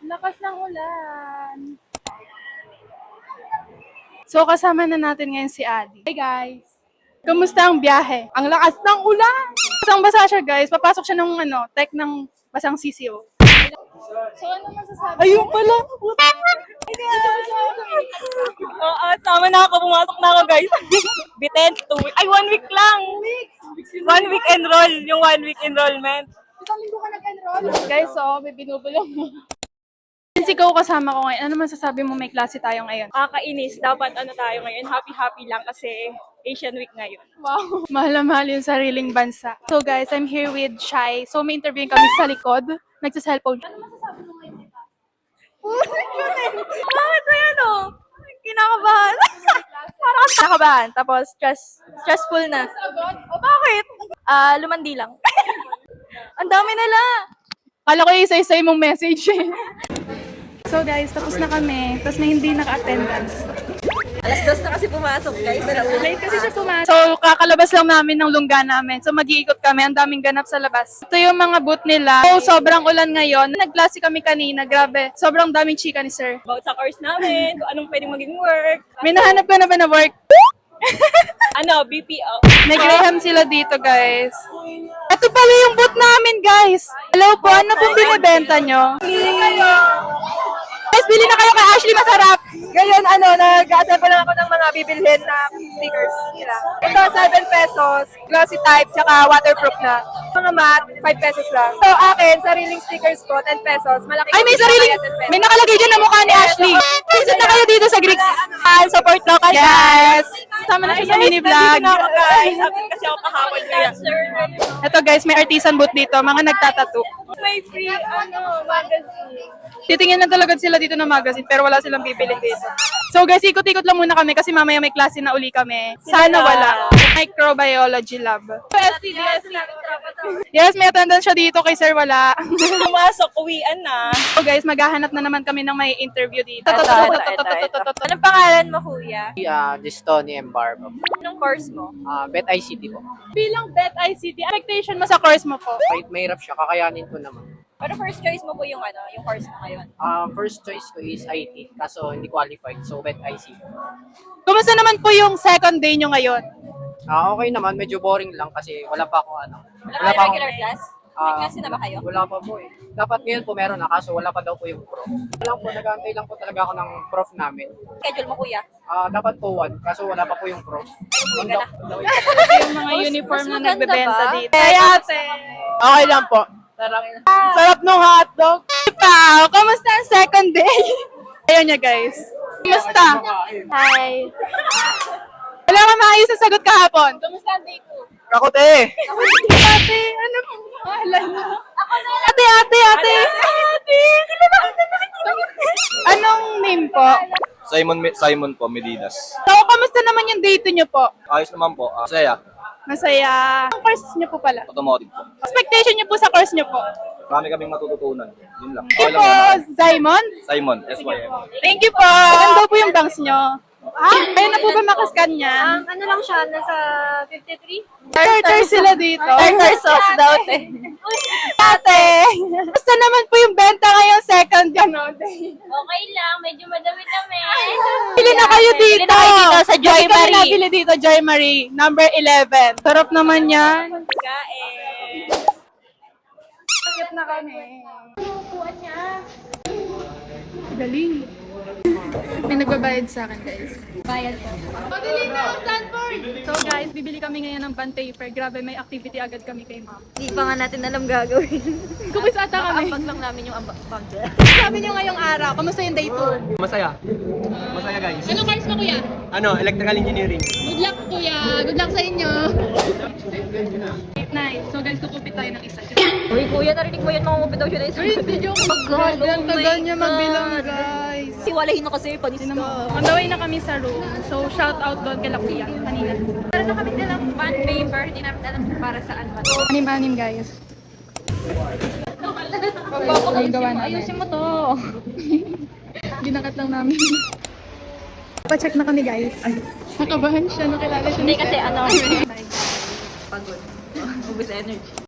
Lakas ng ulan. So, kasama na natin ngayon si Adi. Hey guys! Kamusta ang biyahe? Ang lakas ng ulan! Basang-basa siya guys. Papasok siya ng tech ng basang CCO. So, ano masasabi? Ayun pala! Oo, sama na ako. Pumasok na ako, guys. Biten, 2 week. Ay, 1 week lang. 1 week enroll. Yung 1 week enrollment. Isang linggo ka nag-enroll? Guys, may binubulong mo. Since ikaw kasama ko ngayon, ano masasabi mo may klase tayo ngayon? Kakainis. Dapat tayo ngayon. Happy-happy lang kasi Asian Week ngayon. Wow! Mahal na mahal yung sariling bansa. So guys, I'm here with Shai. So may interview kami sa likod. Nagsa-cellphone. Ano masasabi mo ngayon? Bakit na yan, Kinakabahan. Parang kinakabahan. Tapos, stressful na. O, bakit? Lumandi lang. Ang dami nila. Kala ko isa-isa mong message eh. So guys, tapos na kami. Tapos may hindi naka-attendance. Alas 2 na kasi pumasok, guys. Late kasi siya pumasok. So kakalabas lang namin ng lungga namin. So mag-iikot kami. Ang daming ganap sa labas. Ito yung mga booth nila. So sobrang ulan ngayon. Nagklase kami kanina. Grabe. Sobrang daming chika ni sir. About sa course namin, kung anong pwedeng maging work. May nahanap ka na ba na work? BPO. May Graham sila dito, guys. Ito pala yung booth namin, guys. Hello po, ano pong binibenta nyo? Guys, bili na kayo kay Ashley, masarap. Ngayon, nag-assemble lang ako ng mga bibilhin na stickers nila. Ito, 7 pesos, glossy type, tsaka waterproof na. Mga matte, 5 pesos lang. So, akin, sariling stickers ko, 10 pesos. Malaki Ay, may sariling, may nakalagay dyan na mukha ni Ashley. Visit na kayo dito sa Greeks. Support local. Yes. Sama na siya sa mini vlog. Guys, kasi ako kahapon kaya. Ito guys, may artisan booth dito, mga nagtatattoo. May free, magazine. Titingin na talaga sila dito ng magazine, pero wala silang bibili dito. So guys, ikot-ikot lang muna kami kasi mamaya may klase na uli kami. Sana wala. Microbiology lab. Yes, may attendance siya dito kay sir, wala. Pumasok, uwian na. So guys, maghahanap na naman kami ng may interview dito. Anong pangalan mo, kuya? This Tony M. Barbo. Anong course mo? Bet ICT po. Bilang Bet ICT, expectation mo sa course mo po? Kahit mahirap siya, kakayanin ko naman. Ano first choice mo po yung course mo ngayon? First choice ko is IT, kaso hindi qualified, so Bet ICT. Kumusta naman po yung second day nyo ngayon? Okay naman, medyo boring lang kasi wala pa ako Wala kayo regular class? May Ah, klase na ba kayo? Wala pa po eh. Dapat ngayon po meron na, kaso wala pa daw po yung prof. Lang po, nag-aantay lang po talaga ako ng prof namin. Schedule mo, kuya? Dapat po one, kaso wala pa po yung prof. Uwi ka na. Yung mga uniform na maganda nagbebenta ba? dito. Kaya ate. Okay lang po. Sarap nung hotdog. Pao, kamusta ang second day? Ayun niya guys. Kamusta? Hi. Wala ka maayos sa sagot kahapon. Kamusta ang day ko? Ako te! Ate, ano po? Ate, ate, ate. Ate, anong name po? Simon po, Medidas. So, kamusta naman yung date niyo po? Ayos naman po. Saya. Masaya. Ang course niyo po pala? Automotive po. Expectation niyo po sa course niyo po? Marami kaming matututunan. Yun lang. Thank you lang po, naman. Simon. Simon, SYM. Thank you po. Maganda po yung bangs niyo. Ayun na po ba makascan niya? Ano lang siya, nasa 53? Tartar sila dito. Tartar sauce daw, te. Ate, basta naman po yung benta ngayong second day. Okay lang, medyo madami kami. Bili na kayo dito. Bili na kayo dito sa Joy Lagi kami Marie. nabili dito, Joy Marie. Number 11. Sarap naman yan. Kain. Sakit na kami. Upuan niya. Dali. May nagbabayad sa akin, guys. Bayad po. Pabili na, Stanford! So guys, bibili kami ngayon ng bond paper. Grabe, may activity agad kami kay ma'am. Hindi pa nga natin alam gagawin. Kumis ata kami. Nakaambag lang namin yung ambag. Sabi niyo ngayong araw, kamusta yung day 2? Masaya. Masaya guys. Ano course mo, kuya? Electrical engineering. Good luck, kuya. Good luck sa inyo. Nice. So guys, kukupit tayo ng isa. Uy, kuya, narinig mo yan, mangungupit daw siya na isa. Uy, hindi joke. God, Ang oh tagal my niya God. magbilang, guys. Siwalahin na kasi, panis Sino mo? ka. On the way na kami sa room. So, shout out doon kay Lakuya kanina. Meron na kami dalang bond paper, hindi namin alam kung para saan ba. Anim-anim, guys. Ang gawa namin. Ayusin mo to. Ginakat lang namin. Pa-check na kami, guys. Nakabahan siya, nakilala siya. Hindi kasi pagod. Ubus energy.